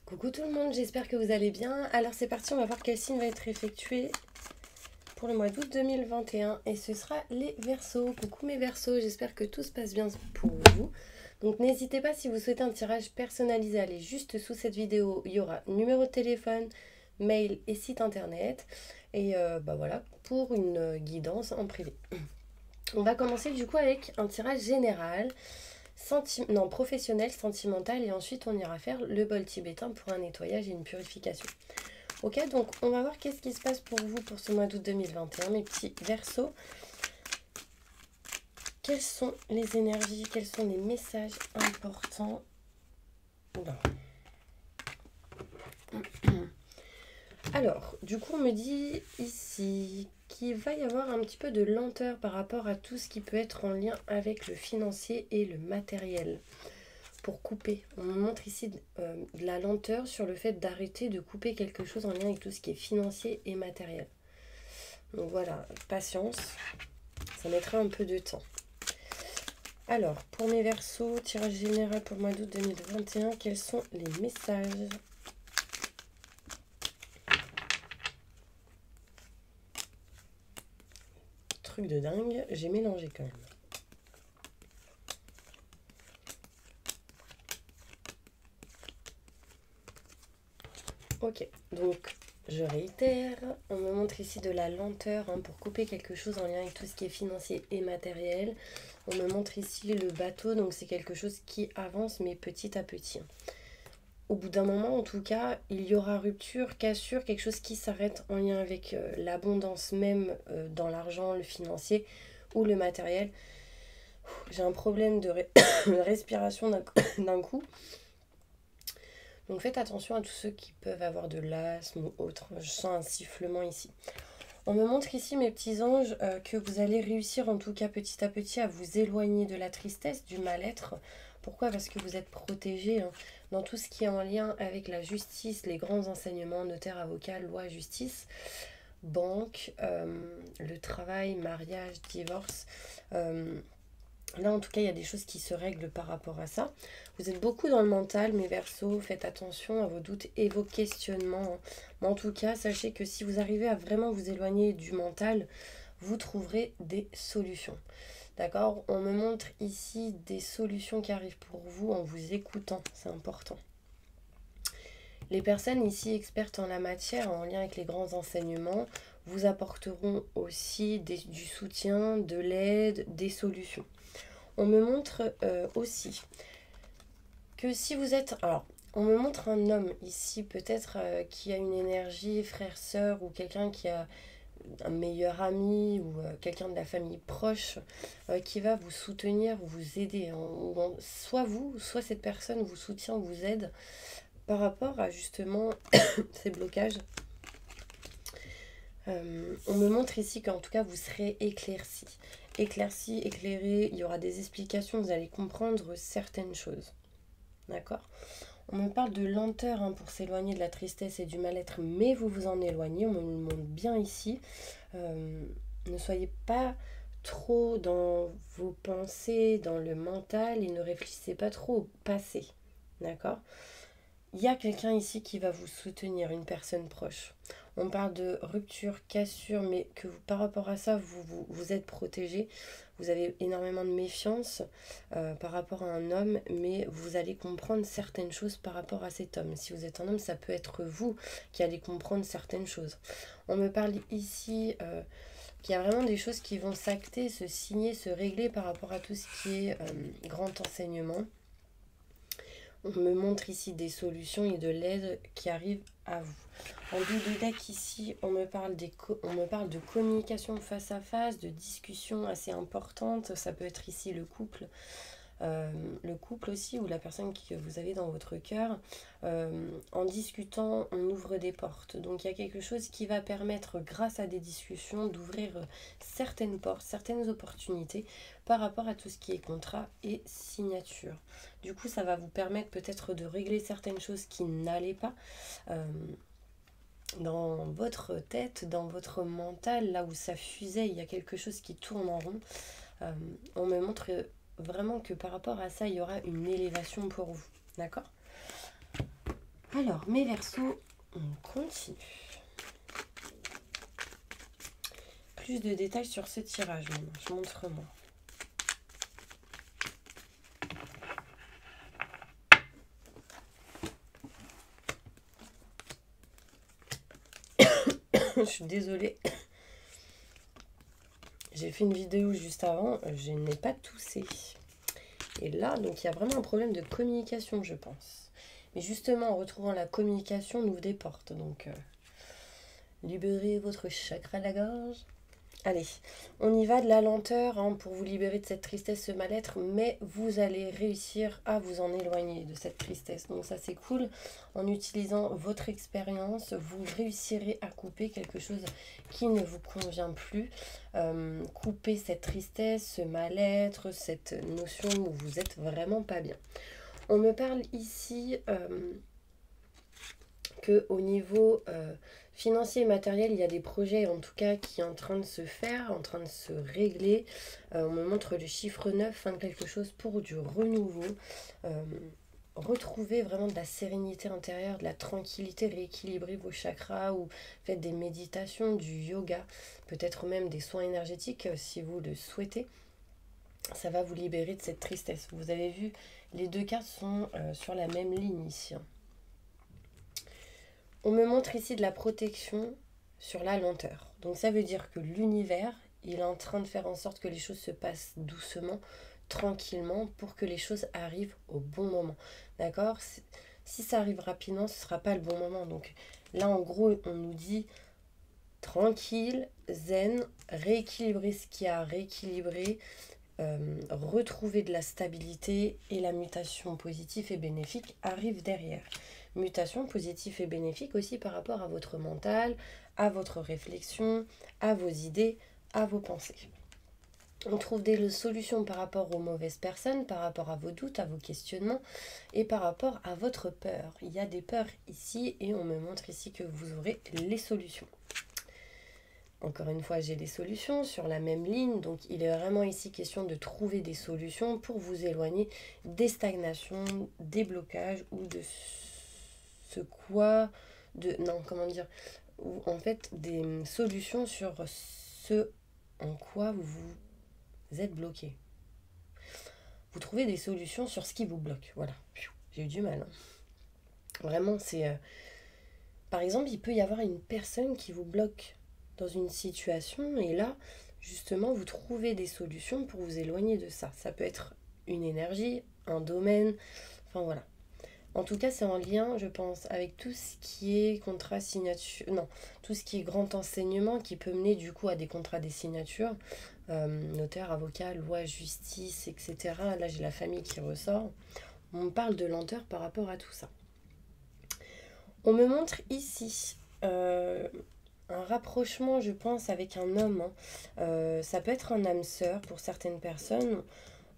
Coucou tout le monde, j'espère que vous allez bien. Alors c'est parti, on va voir quel signe va être effectué pour le mois d'août 2021 et ce sera les Verseaux. Coucou mes Verseaux, j'espère que tout se passe bien pour vous. Donc n'hésitez pas, si vous souhaitez un tirage personnalisé, allez juste sous cette vidéo, il y aura numéro de téléphone, mail et site internet. Et voilà, pour une guidance en privé. On va commencer du coup avec un tirage général. Professionnel, sentimental, et ensuite on ira faire le bol tibétain pour un nettoyage et une purification. Ok, donc on va voir qu'est-ce qui se passe pour vous pour ce mois d'août 2021, mes petits Verseaux. Quelles sont les énergies, quels sont les messages importants? Oula. Alors, du coup, on me dit ici qu'il va y avoir un petit peu de lenteur par rapport à tout ce qui peut être en lien avec le financier et le matériel. Pour couper, on me montre ici de la lenteur sur le fait d'arrêter de couper quelque chose en lien avec tout ce qui est financier et matériel. Donc voilà, patience, ça mettra un peu de temps. Alors, pour mes Verseaux, tirage général pour le mois d'août 2021, quels sont les messages? Truc de dingue, j'ai mélangé quand même. Ok, donc je réitère, on me montre ici de la lenteur pour couper quelque chose en lien avec tout ce qui est financier et matériel. On me montre ici le bateau, donc c'est quelque chose qui avance mais petit à petit. Au bout d'un moment, en tout cas, il y aura rupture, cassure, quelque chose qui s'arrête en lien avec l'abondance même dans l'argent, le financier ou le matériel. J'ai un problème de respiration d'un coup. Donc faites attention à tous ceux qui peuvent avoir de l'asthme ou autre. Je sens un sifflement ici. On me montre ici, mes petits anges, que vous allez réussir en tout cas petit à petit à vous éloigner de la tristesse, du mal-être. Pourquoi? Parce que vous êtes protégés dans tout ce qui est en lien avec la justice, les grands enseignements, notaire, avocat, loi, justice, banque, le travail, mariage, divorce. Là, en tout cas, il y a des choses qui se règlent par rapport à ça. Vous êtes beaucoup dans le mental, mes Verseaux. Faites attention à vos doutes et vos questionnements. Mais en tout cas, sachez que si vous arrivez à vraiment vous éloigner du mental, vous trouverez des solutions. D'accord? On me montre ici des solutions qui arrivent pour vous en vous écoutant. C'est important. Les personnes ici expertes en la matière, en lien avec les grands enseignements, vous apporteront aussi du soutien, de l'aide, des solutions. On me montre aussi que si vous êtes... Alors, on me montre un homme ici, peut-être qui a une énergie frère-sœur ou quelqu'un qui a un meilleur ami ou quelqu'un de la famille proche qui va vous soutenir, vous aider. Soit vous, soit cette personne vous soutient, vous aide par rapport à justement ces blocages. On me montre ici qu'en tout cas vous serez éclairci, éclairé, il y aura des explications, vous allez comprendre certaines choses. D'accord? On me parle de lenteur pour s'éloigner de la tristesse et du mal-être, mais vous vous en éloignez, on me le montre bien ici. Ne soyez pas trop dans vos pensées, dans le mental, et ne réfléchissez pas trop au passé. D'accord? Il y a quelqu'un ici qui va vous soutenir, une personne proche. On parle de rupture, cassure, mais que vous, par rapport à ça, vous êtes protégé. Vous avez énormément de méfiance par rapport à un homme, mais vous allez comprendre certaines choses par rapport à cet homme. Si vous êtes un homme, ça peut être vous qui allez comprendre certaines choses. On me parle ici qu'il y a vraiment des choses qui vont s'acter, se signer, se régler par rapport à tout ce qui est grand enseignement. On me montre ici des solutions et de l'aide qui arrive à vous. En dos de deck ici, on me parle de communication face à face, de discussions assez importantes. Ça peut être ici le couple aussi, ou la personne que vous avez dans votre cœur. En discutant, on ouvre des portes. Donc il y a quelque chose qui va permettre, grâce à des discussions, d'ouvrir certaines portes, certaines opportunités par rapport à tout ce qui est contrat et signature. Du coup, ça va vous permettre peut-être de régler certaines choses qui n'allaient pas dans votre tête, dans votre mental, là où ça fusait, il y a quelque chose qui tourne en rond. On me montre vraiment que par rapport à ça, il y aura une élévation pour vous. D'accord? Alors, mes Verseaux, on continue. Plus de détails sur ce tirage, je montre-moi. Je suis désolée. J'ai fait une vidéo juste avant, je n'ai pas toussé. Et là, donc il y a vraiment un problème de communication, je pense. Mais justement, en retrouvant la communication, on ouvre des portes. Donc, libérez votre chakra de la gorge. Allez, on y va de la lenteur hein, pour vous libérer de cette tristesse, ce mal-être, mais vous allez réussir à vous en éloigner de cette tristesse. Donc ça c'est cool, en utilisant votre expérience, vous réussirez à couper quelque chose qui ne vous convient plus, couper cette tristesse, ce mal-être, cette notion où vous n'êtes vraiment pas bien. On me parle ici qu'au niveau financier et matériel, il y a des projets en tout cas qui sont en train de se faire, en train de se régler. On me montre le chiffre 9, hein, quelque chose pour du renouveau. Retrouver vraiment de la sérénité intérieure, de la tranquillité, rééquilibrer vos chakras ou faites des méditations, du yoga, peut-être même des soins énergétiques si vous le souhaitez. Ça va vous libérer de cette tristesse. Vous avez vu, les deux cartes sont sur la même ligne ici. Hein. On me montre ici de la protection sur la lenteur. Donc ça veut dire que l'univers, il est en train de faire en sorte que les choses se passent doucement, tranquillement, pour que les choses arrivent au bon moment. D'accord? Si ça arrive rapidement, ce ne sera pas le bon moment. Donc là, en gros, on nous dit tranquille, zen, rééquilibrer ce qui a rééquilibré, retrouver de la stabilité et la mutation positive et bénéfique arrive derrière. Mutation positive et bénéfique aussi par rapport à votre mental, à votre réflexion, à vos idées, à vos pensées. On trouve des solutions par rapport aux mauvaises personnes, par rapport à vos doutes, à vos questionnements et par rapport à votre peur. Il y a des peurs ici et on me montre ici que vous aurez les solutions. Encore une fois, j'ai des solutions sur la même ligne, donc il est vraiment ici question de trouver des solutions pour vous éloigner des stagnations, des blocages ou de ou en fait des solutions sur ce en quoi vous êtes bloqué. Vous trouvez des solutions sur ce qui vous bloque, voilà. J'ai eu du mal. Hein. Vraiment, c'est... Par exemple, il peut y avoir une personne qui vous bloque dans une situation et là, justement, vous trouvez des solutions pour vous éloigner de ça. Ça peut être une énergie, un domaine, enfin voilà. En tout cas, c'est en lien, je pense, avec tout ce qui est contrat signature, non, tout ce qui est grand enseignement qui peut mener du coup à des contrats des signatures, notaire, avocat, loi, justice, etc. Là, j'ai la famille qui ressort. On parle de lenteur par rapport à tout ça. On me montre ici un rapprochement, je pense, avec un homme. Hein. Ça peut être un âme sœur pour certaines personnes.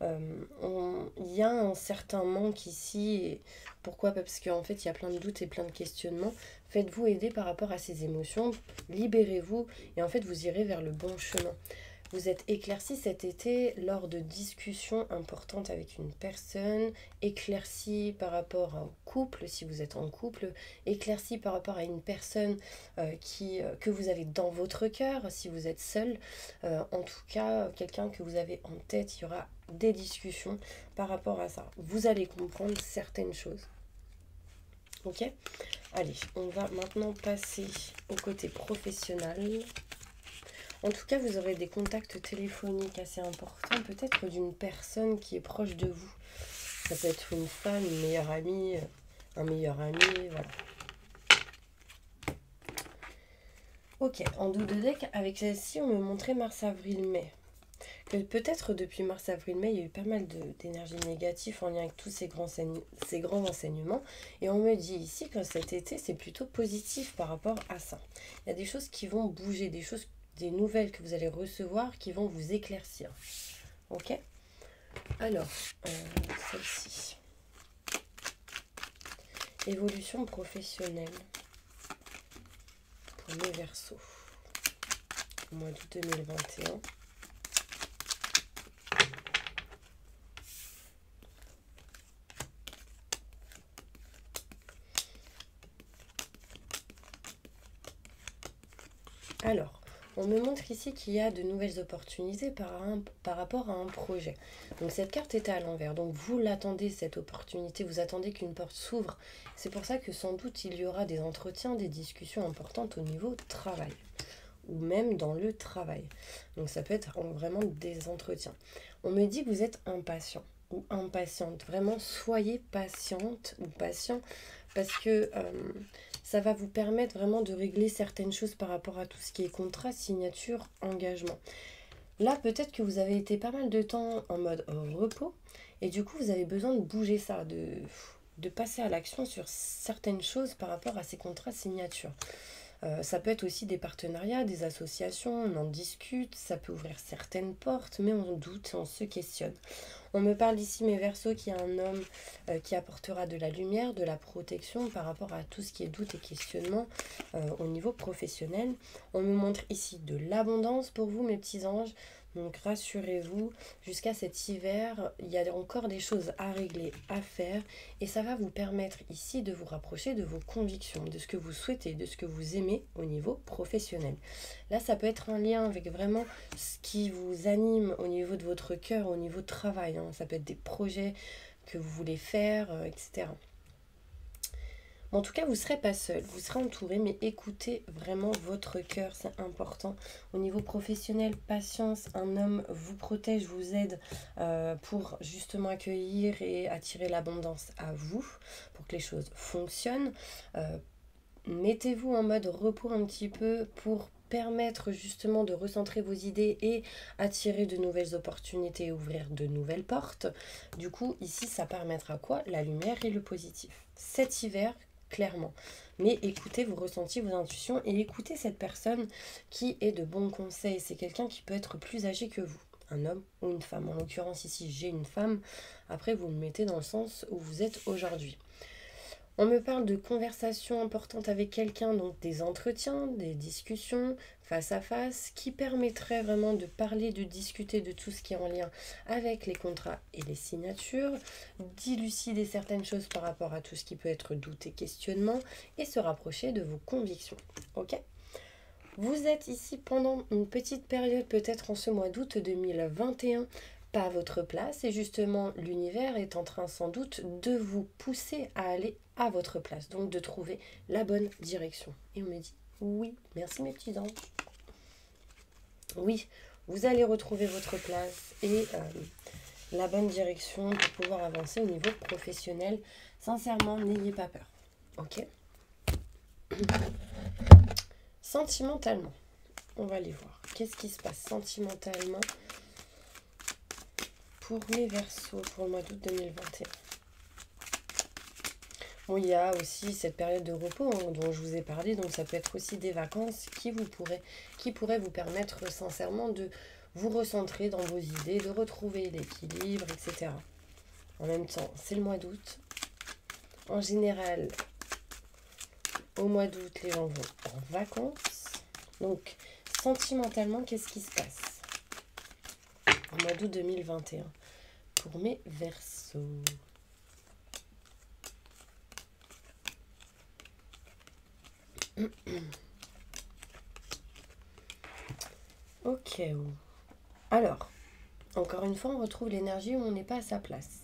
Il y a un certain manque ici. Et pourquoi? Parce qu'en fait, il y a plein de doutes et plein de questionnements. Faites-vous aider par rapport à ces émotions. Libérez-vous et en fait, vous irez vers le bon chemin. Vous êtes éclairci cet été lors de discussions importantes avec une personne, éclairci par rapport au couple, si vous êtes en couple, éclairci par rapport à une personne que vous avez dans votre cœur, si vous êtes seul. En tout cas, quelqu'un que vous avez en tête, il y aura des discussions par rapport à ça. Vous allez comprendre certaines choses. Ok? Allez, on va maintenant passer au côté professionnel. En tout cas, vous aurez des contacts téléphoniques assez importants, peut-être d'une personne qui est proche de vous. Ça peut être une femme, une meilleure amie, un meilleur ami, voilà. Ok, en dos de deck, avec celle-ci, on me montrait mars, avril, mai. Que peut-être depuis mars, avril, mai, il y a eu pas mal d'énergie négative en lien avec tous ces grands enseignements. Et on me dit ici que cet été, c'est plutôt positif par rapport à ça. Il y a des choses qui vont bouger, des nouvelles que vous allez recevoir qui vont vous éclaircir. Ok? Alors, celle-ci. Évolution professionnelle pour les Verseaux. Au mois d'août 2021. Alors, on me montre ici qu'il y a de nouvelles opportunités par rapport à un projet. Donc cette carte était à l'envers. Donc vous l'attendez, cette opportunité, vous attendez qu'une porte s'ouvre. C'est pour ça que sans doute il y aura des entretiens, des discussions importantes au niveau travail. Ou même dans le travail. Donc ça peut être vraiment des entretiens. On me dit que vous êtes impatient ou impatiente. Vraiment, soyez patiente ou patient parce que ça va vous permettre vraiment de régler certaines choses par rapport à tout ce qui est contrat, signature, engagement. Là, peut-être que vous avez été pas mal de temps en mode repos et du coup, vous avez besoin de bouger ça, de passer à l'action sur certaines choses par rapport à ces contrats, signatures. Ça peut être aussi des partenariats, des associations, on en discute, ça peut ouvrir certaines portes, mais on doute, on se questionne. On me parle ici, mes Verseaux, qu'il y a un homme qui apportera de la lumière, de la protection par rapport à tout ce qui est doute et questionnement au niveau professionnel. On me montre ici de l'abondance pour vous, mes petits anges. Donc rassurez-vous, jusqu'à cet hiver, il y a encore des choses à régler, à faire. Et ça va vous permettre ici de vous rapprocher de vos convictions, de ce que vous souhaitez, de ce que vous aimez au niveau professionnel. Là, ça peut être un lien avec vraiment ce qui vous anime au niveau de votre cœur, au niveau de travail. Ça peut être des projets que vous voulez faire, etc. En tout cas, vous ne serez pas seul, vous serez entouré, mais écoutez vraiment votre cœur, c'est important. Au niveau professionnel, patience, un homme vous protège, vous aide pour justement accueillir et attirer l'abondance à vous, pour que les choses fonctionnent. Mettez-vous en mode repos un petit peu pour permettre justement de recentrer vos idées et attirer de nouvelles opportunités et ouvrir de nouvelles portes. Du coup, ici, ça permettra quoi? La lumière et le positif. Cet hiver, clairement. Mais écoutez vos ressentis, vos intuitions et écoutez cette personne qui est de bons conseils. C'est quelqu'un qui peut être plus âgé que vous. Un homme ou une femme. En l'occurrence, ici, j'ai une femme. Après, vous le mettez dans le sens où vous êtes aujourd'hui. On me parle de conversations importantes avec quelqu'un, donc des entretiens, des discussions face à face, qui permettraient vraiment de parler, de discuter de tout ce qui est en lien avec les contrats et les signatures, d'élucider certaines choses par rapport à tout ce qui peut être doute et questionnement, et se rapprocher de vos convictions. Ok ? Vous êtes ici pendant une petite période, peut-être en ce mois d'août 2021, pas à votre place, et justement l'univers est en train sans doute de vous pousser à aller à votre place, donc de trouver la bonne direction. Et on me dit oui, merci mes petits anges. Oui, vous allez retrouver votre place et la bonne direction pour pouvoir avancer au niveau professionnel. Sincèrement, n'ayez pas peur. Ok ? Sentimentalement, on va aller voir. Qu'est-ce qui se passe sentimentalement pour mes Verseaux pour le mois d'août 2021? Bon, il y a aussi cette période de repos dont je vous ai parlé, donc ça peut être aussi des vacances qui pourraient vous permettre sincèrement de vous recentrer dans vos idées, de retrouver l'équilibre, etc. En même temps, c'est le mois d'août. En général, au mois d'août, les gens vont en vacances. Donc, sentimentalement, qu'est-ce qui se passe au mois d'août 2021 pour mes Verseaux? Ok. Alors, encore une fois, on retrouve l'énergie où on n'est pas à sa place.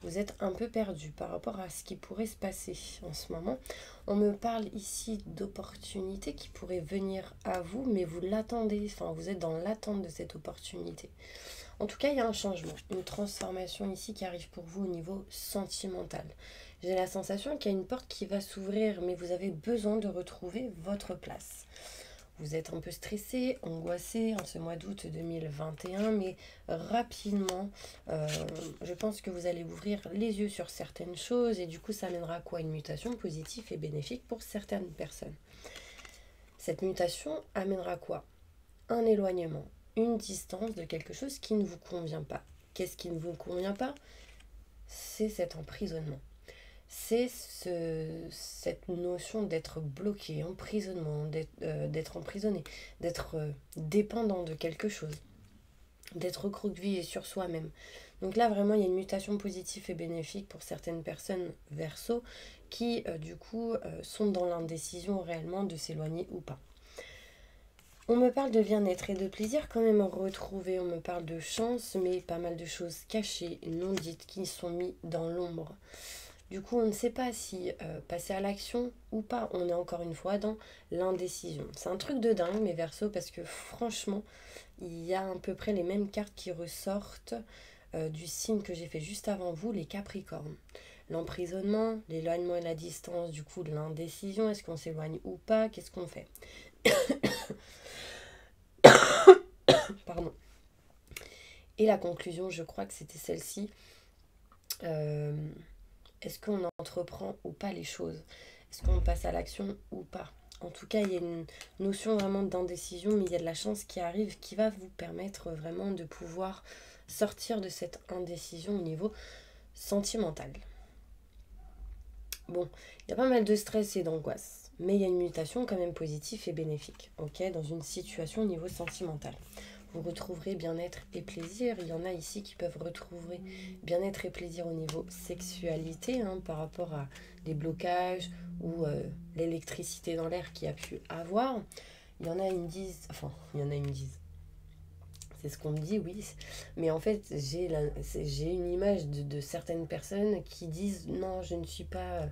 Vous êtes un peu perdu par rapport à ce qui pourrait se passer en ce moment. On me parle ici d'opportunités qui pourraient venir à vous, mais vous l'attendez, enfin vous êtes dans l'attente de cette opportunité. En tout cas, il y a un changement, une transformation ici qui arrive pour vous au niveau sentimental. J'ai la sensation qu'il y a une porte qui va s'ouvrir, mais vous avez besoin de retrouver votre place. Vous êtes un peu stressé, angoissé en ce mois d'août 2021, mais rapidement, je pense que vous allez ouvrir les yeux sur certaines choses et du coup, ça amènera à quoi? Une mutation positive et bénéfique pour certaines personnes. Cette mutation amènera quoi? Un éloignement, une distance de quelque chose qui ne vous convient pas. Qu'est-ce qui ne vous convient pas? C'est cet emprisonnement. C'est cette notion d'être bloqué, emprisonnement, d'être emprisonné, d'être dépendant de quelque chose, d'être recroquevillé sur soi-même. Donc là, vraiment, il y a une mutation positive et bénéfique pour certaines personnes Verseaux qui, du coup, sont dans l'indécision réellement de s'éloigner ou pas. On me parle de bien-être et de plaisir quand même retrouvé. On me parle de chance, mais pas mal de choses cachées, non dites, qui sont mises dans l'ombre. Du coup, on ne sait pas si passer à l'action ou pas. On est encore une fois dans l'indécision. C'est un truc de dingue, mes Verseaux, parce que franchement, il y a à peu près les mêmes cartes qui ressortent du signe que j'ai fait juste avant vous, les Capricornes. L'emprisonnement, l'éloignement et la distance, du coup, de l'indécision. Est-ce qu'on s'éloigne ou pas? Qu'est-ce qu'on fait? Pardon. Et la conclusion, je crois que c'était celle-ci. Est-ce qu'on entreprend ou pas les choses? Est-ce qu'on passe à l'action ou pas? En tout cas, il y a une notion vraiment d'indécision, mais il y a de la chance qui arrive qui va vous permettre vraiment de pouvoir sortir de cette indécision au niveau sentimental. Bon, il y a pas mal de stress et d'angoisse, mais il y a une mutation quand même positive et bénéfique, ok, dans une situation au niveau sentimental. Vous retrouverez bien-être et plaisir. Il y en a ici qui peuvent retrouver bien-être et plaisir au niveau sexualité, hein, par rapport à des blocages ou l'électricité dans l'air qu'il y a pu avoir. Il y en a, ils me disent, enfin, il y en a, ils me disent, c'est ce qu'on me dit, oui, mais en fait, j'ai une image de certaines personnes qui disent, non, je ne suis pas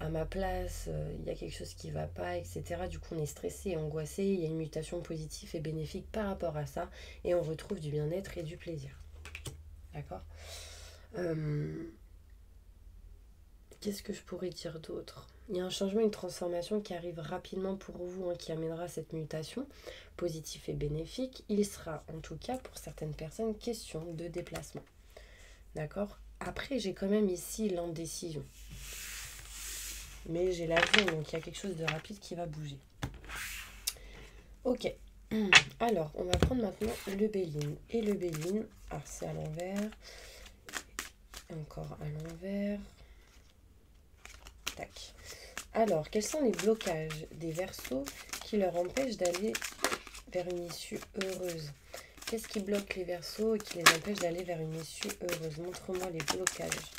à ma place, il y a quelque chose qui ne va pas, etc. Du coup, on est stressé et angoissé, il y a une mutation positive et bénéfique par rapport à ça, et on retrouve du bien-être et du plaisir. D'accord. Qu'est-ce que je pourrais dire d'autre? Il y a un changement, une transformation qui arrive rapidement pour vous, hein, qui amènera cette mutation positive et bénéfique. Il sera, en tout cas, pour certaines personnes, question de déplacement. D'accord. Après, j'ai quand même ici l'indécision. Mais j'ai l'avion, donc il y a quelque chose de rapide qui va bouger. Ok. Alors, on va prendre maintenant le Béline. Et le Béline, alors c'est à l'envers. Encore à l'envers. Tac. Alors, quels sont les blocages des Verseaux qui leur empêchent d'aller vers une issue heureuse? Qu'est-ce qui bloque les Verseaux et qui les empêche d'aller vers une issue heureuse? Montre-moi les blocages.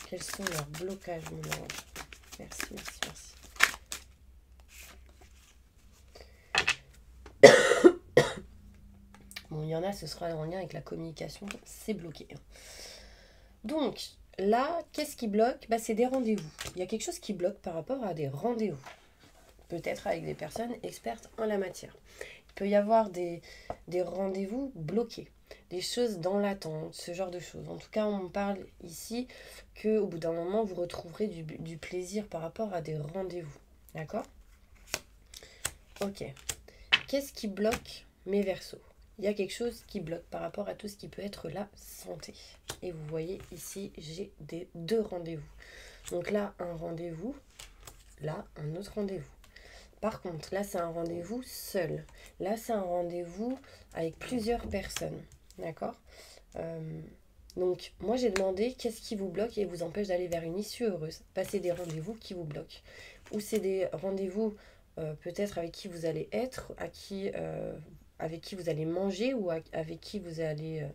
Quels sont leurs blocages, mon ange? Merci, merci, merci. Bon, il y en a, ce sera en lien avec la communication, c'est bloqué. Donc, là, qu'est-ce qui bloque? C'est des rendez-vous. Il y a quelque chose qui bloque par rapport à des rendez-vous. Peut-être avec des personnes expertes en la matière. Il peut y avoir des rendez-vous bloqués, des choses dans l'attente, ce genre de choses. En tout cas, on parle ici qu'au bout d'un moment, vous retrouverez du plaisir par rapport à des rendez-vous. D'accord? Ok. Qu'est-ce qui bloque mes Verseaux? Il y a quelque chose qui bloque par rapport à tout ce qui peut être la santé. Et vous voyez ici, j'ai deux rendez-vous. Donc là, un rendez-vous. Là, un autre rendez-vous. Par contre, là, c'est un rendez-vous seul. Là, c'est un rendez-vous avec plusieurs personnes. D'accord? Donc, moi, j'ai demandé qu'est-ce qui vous bloque et vous empêche d'aller vers une issue heureuse. C'est des rendez-vous qui vous bloquent. Ou c'est des rendez-vous peut-être avec qui vous allez être, avec qui vous allez manger ou avec qui vous allez...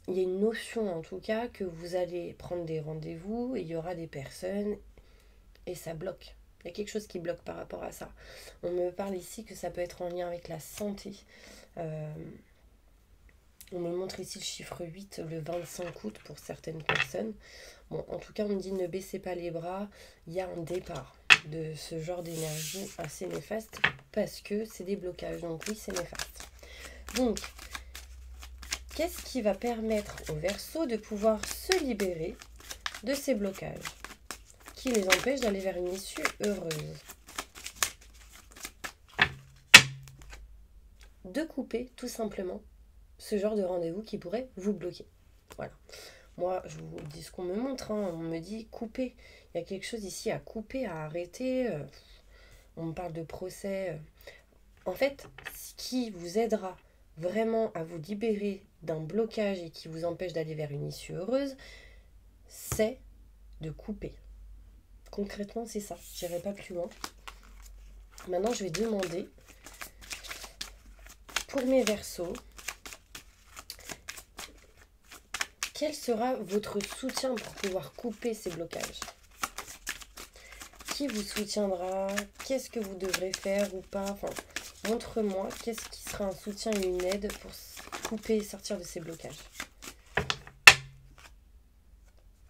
Il y a une notion en tout cas que vous allez prendre des rendez-vous et il y aura des personnes et ça bloque. Il y a quelque chose qui bloque par rapport à ça. On me parle ici que ça peut être en lien avec la santé. On me montre ici le chiffre 8, le 25 août pour certaines personnes. Bon, en tout cas, on me dit ne baissez pas les bras. Il y a un départ de ce genre d'énergie assez néfaste parce que c'est des blocages. Donc oui, c'est néfaste. Donc, qu'est-ce qui va permettre aux Verseaux de pouvoir se libérer de ces blocages qui les empêchent d'aller vers une issue heureuse? De couper tout simplement ce genre de rendez-vous qui pourrait vous bloquer. Voilà. Moi, je vous dis ce qu'on me montre. Hein. On me dit couper. Il y a quelque chose ici à couper, à arrêter. On me parle de procès. En fait, ce qui vous aidera vraiment à vous libérer d'un blocage et qui vous empêche d'aller vers une issue heureuse, c'est de couper. Concrètement, c'est ça. Je n'irai pas plus loin. Maintenant, je vais demander pour mes Verseaux, quel sera votre soutien pour pouvoir couper ces blocages? Qui vous soutiendra? Qu'est-ce que vous devrez faire ou pas? Enfin, Montre-moi qu'est-ce qui sera un soutien et une aide pour couper et sortir de ces blocages.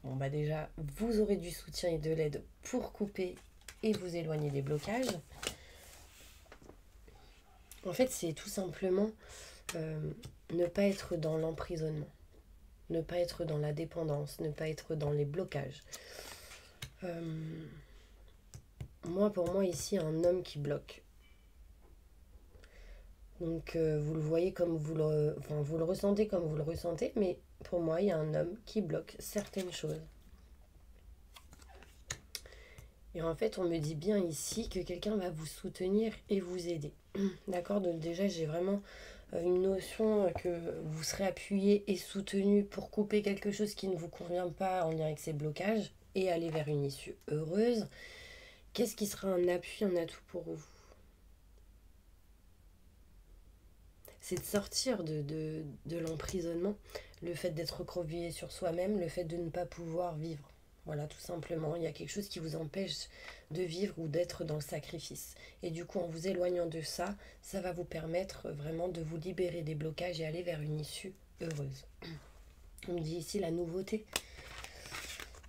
Bon, bah déjà, vous aurez du soutien et de l'aide pour couper et vous éloigner des blocages. En fait, c'est tout simplement ne pas être dans l'emprisonnement, ne pas être dans la dépendance, ne pas être dans les blocages. Pour moi, ici, un homme qui bloque. Donc, vous le voyez comme vous le ressentez comme vous le ressentez, mais pour moi, il y a un homme qui bloque certaines choses. Et en fait, on me dit bien ici que quelqu'un va vous soutenir et vous aider. D'accord? Donc déjà, j'ai vraiment une notion que vous serez appuyé et soutenu pour couper quelque chose qui ne vous convient pas en lien avec ces blocages et aller vers une issue heureuse. Qu'est-ce qui sera un appui, un atout pour vous? C'est de sortir de l'emprisonnement, le fait d'être recroquevillé sur soi-même, le fait de ne pas pouvoir vivre. Voilà, tout simplement. Il y a quelque chose qui vous empêche de vivre ou d'être dans le sacrifice. Et du coup, en vous éloignant de ça, ça va vous permettre vraiment de vous libérer des blocages et aller vers une issue heureuse. On me dit ici la nouveauté.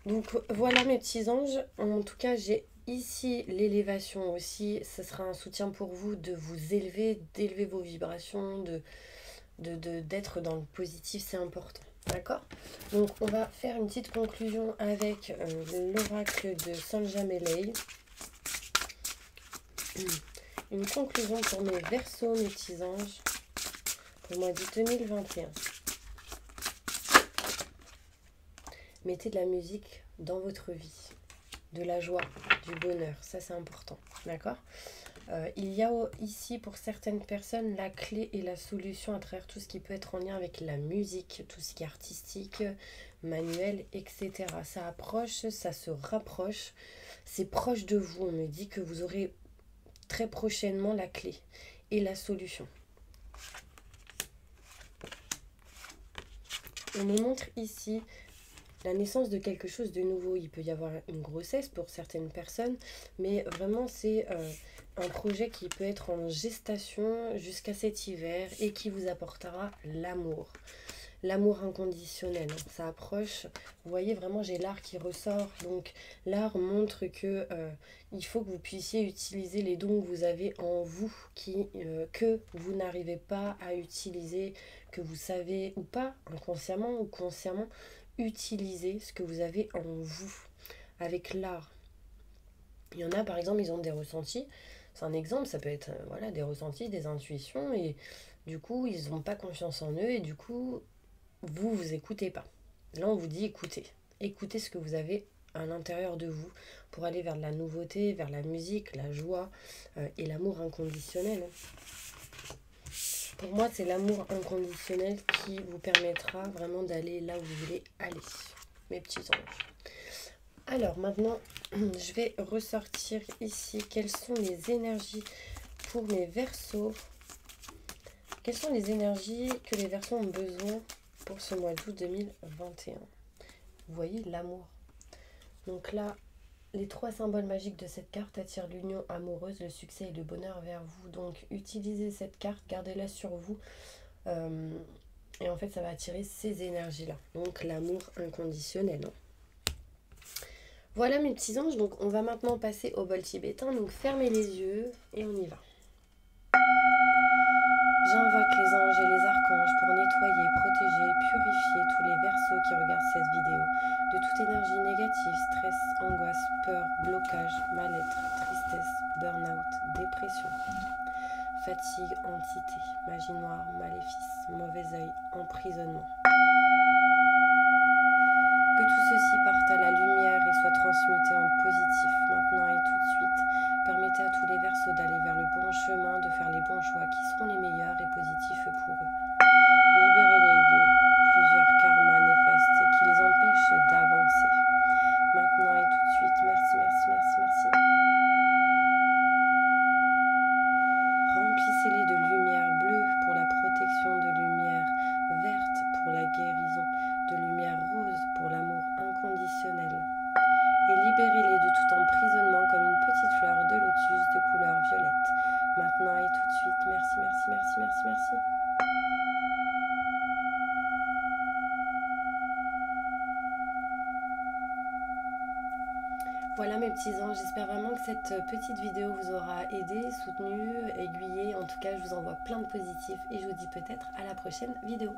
Donc voilà mes petits anges. En tout cas, j'ai ici l'élévation aussi. Ce sera un soutien pour vous de vous élever, d'élever vos vibrations, d'être dans le positif, c'est important. D'accord? Donc, on va faire une petite conclusion avec l'oracle de Sanjamelei. Une conclusion pour mes Verseaux, mes petits anges, pour le mois d'août 2021. Mettez de la musique dans votre vie, de la joie, du bonheur, ça c'est important. D'accord? Il y a ici pour certaines personnes la clé et la solution à travers tout ce qui peut être en lien avec la musique, tout ce qui est artistique, manuel, etc. Ça approche, ça se rapproche, c'est proche de vous. On me dit que vous aurez très prochainement la clé et la solution. On me montre ici la naissance de quelque chose de nouveau. Il peut y avoir une grossesse pour certaines personnes, mais vraiment c'est un projet qui peut être en gestation jusqu'à cet hiver et qui vous apportera l'amour. L'amour inconditionnel, ça approche. Vous voyez vraiment, j'ai l'art qui ressort. Donc l'art montre que il faut que vous puissiez utiliser les dons que vous avez en vous, que vous n'arrivez pas à utiliser, que vous savez ou pas, inconsciemment ou consciemment, utiliser ce que vous avez en vous avec l'art. Il y en a par exemple, ils ont des ressentis. C'est un exemple, ça peut être voilà, des ressentis, des intuitions, et du coup, ils n'ont pas confiance en eux, et du coup, vous écoutez pas. Là, on vous dit écoutez. Écoutez ce que vous avez à l'intérieur de vous pour aller vers de la nouveauté, vers la musique, la joie et l'amour inconditionnel. Pour moi, c'est l'amour inconditionnel qui vous permettra vraiment d'aller là où vous voulez aller, mes petits anges. Alors maintenant, je vais ressortir ici quelles sont les énergies pour mes Verseaux. Quelles sont les énergies que les Verseaux ont besoin pour ce mois d'août 2021? Vous voyez l'amour. Donc là, les 3 symboles magiques de cette carte attirent l'union amoureuse, le succès et le bonheur vers vous. Donc utilisez cette carte, gardez-la sur vous. Et en fait, ça va attirer ces énergies-là. Donc l'amour inconditionnel. Voilà mes petits anges, donc on va maintenant passer au bol tibétain, donc fermez les yeux et on y va. J'invoque les anges et les archanges pour nettoyer, protéger, purifier tous les Verseaux qui regardent cette vidéo de toute énergie négative, stress, angoisse, peur, blocage, mal-être, tristesse, burn-out, dépression, fatigue, entité, magie noire, maléfice, mauvais œil, emprisonnement. Que tout ceci parte à la lumière et soit transmuté en positif, maintenant et tout de suite. Permettez à tous les Verseaux d'aller vers le bon chemin, de faire les bons choix qui seront les meilleurs et positifs pour eux. Libérez-les de plusieurs karmas néfastes qui les empêchent d'avancer. Maintenant et tout de suite. Merci, merci, merci, merci. Remplissez-les de lumière bleue pour la protection, de lumière verte pour la guérison, de lumière rose pour l'amour inconditionnel. Et libérez-les de tout emprisonnement comme une petite fleur de lotus de couleur violette. Maintenant et tout de suite. merci, merci, merci, merci, merci. Voilà mes petits anges, j'espère vraiment que cette petite vidéo vous aura aidé, soutenu, aiguillé. En tout cas, je vous envoie plein de positifs et je vous dis peut-être à la prochaine vidéo.